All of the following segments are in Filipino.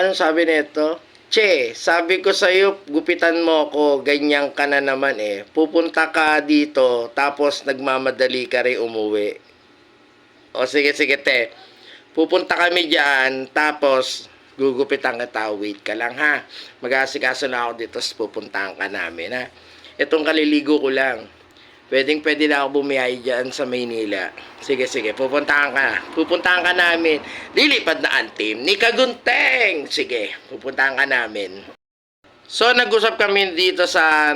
Anong sabi nito? Che, sabi ko sa'yo, gupitan mo ako, ganyan ka na naman eh. Pupunta ka dito, tapos nagmamadali ka rin umuwi. O sige, sige te. Pupunta kami dyan, tapos gugupitan kita. Wait ka lang ha. Mag-aasikaso na ako dito, tapos pupuntahan ka namin ha. Itong kaliligo ko lang. Pwede na ako bumiyay dyan sa Maynila. Sige, sige. Pupuntahan ka. Pupuntahan ka namin. Lilipad na ang team ni Kagunteng. Sige, pupuntahan ka namin. So, nag-usap kami dito sa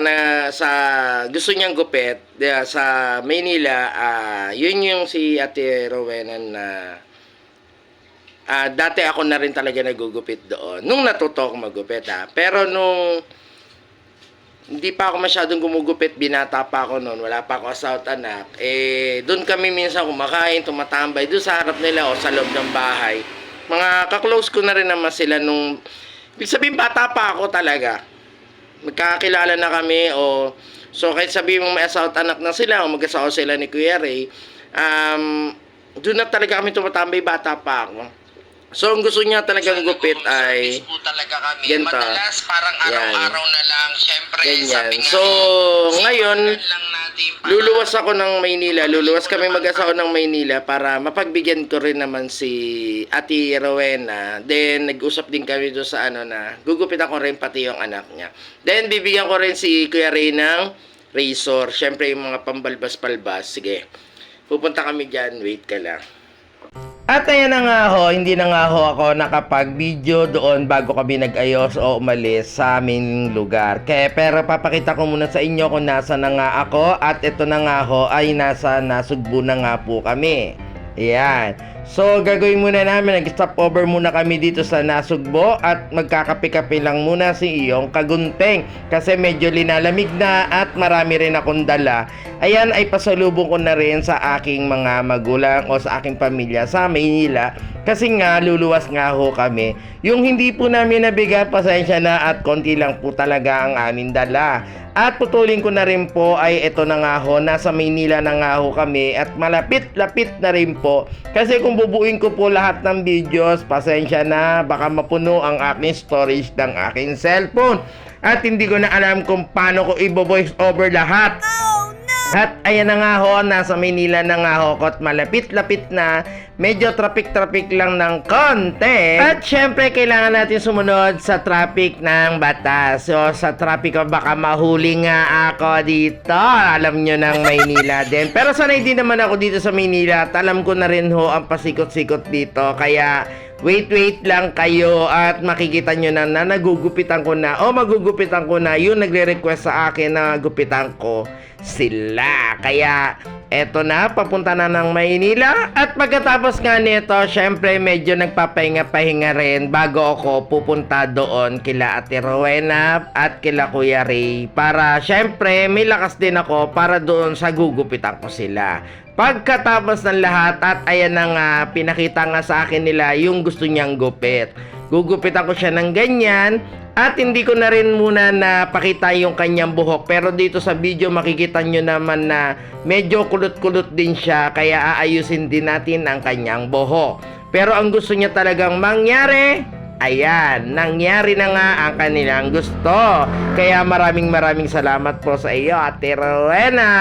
gusto niyang gupit sa Maynila. Yun yung si Ate Rowena na dati ako na rin talaga nagugupit doon. Nung natuto ako magupit Pero nung hindi pa ako masyadong gumugupit, binata pa ako noon, wala pa ako asawa at anak. Doon kami minsan kumakain, tumatambay, doon sa harap nila o sa loob ng bahay. Mga kaklose ko na rin naman sila nung, ibig sabihin bata pa ako talaga. Magkakilala na kami so kahit sabihin mo may asawa at anak na sila o mag-asawa sila ni Kuya Ray, doon na talaga kami tumatambay, bata pa ako. So, ang gusto niya talagang gupit ay talaga kami. ganito. Madalas parang araw-araw na lang. Siyempre, ganyan. So, ngayon, luluwas ako ng Maynila. Luluwas kami mag-asawa ng Maynila para mapagbigyan ko rin naman si Ate Rowena. Then, nag-usap din kami doon sa gugupit ako rin pati yung anak niya. Then, bibigyan ko rin si Kuya Ray ng razor. Siyempre, yung mga pambalbas-palbas. Sige, pupunta kami dyan. Wait ka lang. At ayan na nga ho, hindi na nga ho ako nakapag-video doon bago kami nag-ayos o umalis sa aming lugar. Pero papakita ko muna sa inyo kung nasa na nga ako at ito na nga ho ay nasa Nasugbu na nga po kami. Ayan. So, gagawin muna namin, nag-stop over muna kami dito sa Nasugbo at magkakape-kape lang muna si iyong Kagunteng kasi medyo linalamig na at marami rin akong dala. Ayan ay pasalubong ko na rin sa aking mga magulang o sa aking pamilya sa Maynila kasi nga luluwas nga ho kami. Yung hindi po namin nabigat, pasensya na at konti lang po talaga ang aming dala. At putulin ko na rin po ay ito na nga ho, nasa Maynila na nga ho kami at malapit-lapit na rin po. Kasi kung bubuin ko po lahat ng videos, pasensya na, baka mapuno ang aking storage ng aking cellphone. At hindi ko na alam kung paano ko i-voice over lahat. At ayan na nga ho, nasa Maynila na nga ho at malapit-lapit na, medyo traffic lang ng konti. At syempre kailangan natin sumunod sa traffic ng batas. So sa traffic baka mahuli nga ako dito, alam nyo ng Maynila din. Pero sanay din naman ako dito sa Maynila at alam ko na rin ho ang pasikot-sikot dito. Kaya wait lang kayo at makikita nyo na nagugupitan ko na o magugupitan ko na yung nagre-request sa akin na gupitan ko sila. Kaya eto na, papunta na ng Maynila at pagkatapos nga nito, syempre medyo nagpapahinga-pahinga rin bago ako pupunta doon kila Ate Rowena at kila Kuya Ray para syempre may lakas din ako para doon sa gugupitan ko sila. Pagkatapos ng lahat at ayan na nga, pinakita nga sa akin nila yung gusto niyang gupit. Gugupitan ko siya ng ganyan at hindi ko na rin muna napakita yung kanyang buhok. Pero dito sa video makikita nyo naman na medyo kulot-kulot din siya kaya aayusin din natin ang kanyang buhok. Pero ang gusto niya talagang mangyari, ayan, nangyari na nga ang kanilang gusto. Kaya maraming salamat po sa iyo Ate Rowena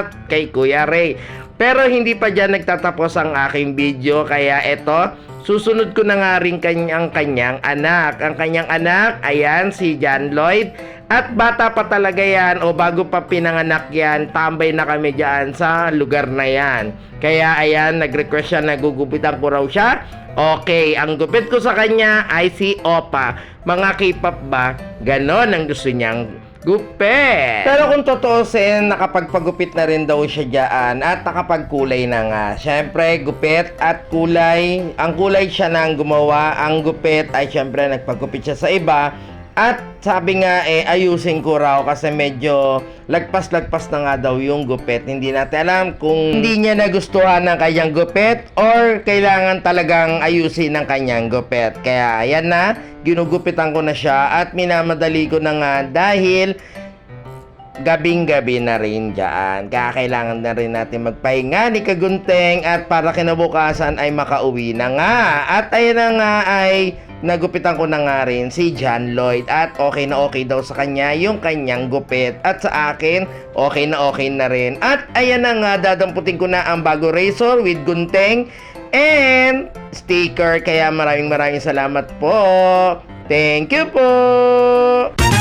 at kay Kuya Ray. Pero hindi pa dyan nagtatapos ang aking video. Kaya eto, susunod ko na nga rin kanyang anak. Ang kanyang anak, ayan, si John Lloyd. At bata pa talaga yan o bago pa pinanganak yan, tambay na kami dyan sa lugar na yan. Kaya ayan, nag-request siya na gugupitan ko raw siya. Okay, ang gupit ko sa kanya ay si Opa. Mga K-pop ba? Ganon ang gusto niyang gupit. Pero kung totoosin, nakapagpagupit na rin daw siya dyan at nakapagkulay na nga. Siyempre, gupit at kulay. Ang kulay siya nang gumawa. Ang gupit ay siyempre nagpagupit siya sa iba. At sabi nga ayusin ko raw kasi medyo lagpas-lagpas na nga daw yung gupit. Hindi natin alam kung hindi niya nagustuhan ng kanyang gupit or kailangan talagang ayusin ng kanyang gupit. Kaya ayan na, ginugupitan ko na siya at minamadali ko na nga dahil gabing-gabi na rin dyan. Kaya kailangan na rin natin magpahinga ni Kagunteng at para kinabukasan ay makauwi na nga. At ayun na nga ay nagupitan ko na nga rin si John Lloyd at okay na okay daw sa kanya yung kanyang gupit at sa akin okay na rin. At ayan na nga, dadamputin ko na ang bago razor with gunting and sticker, kaya maraming salamat po. Thank you po.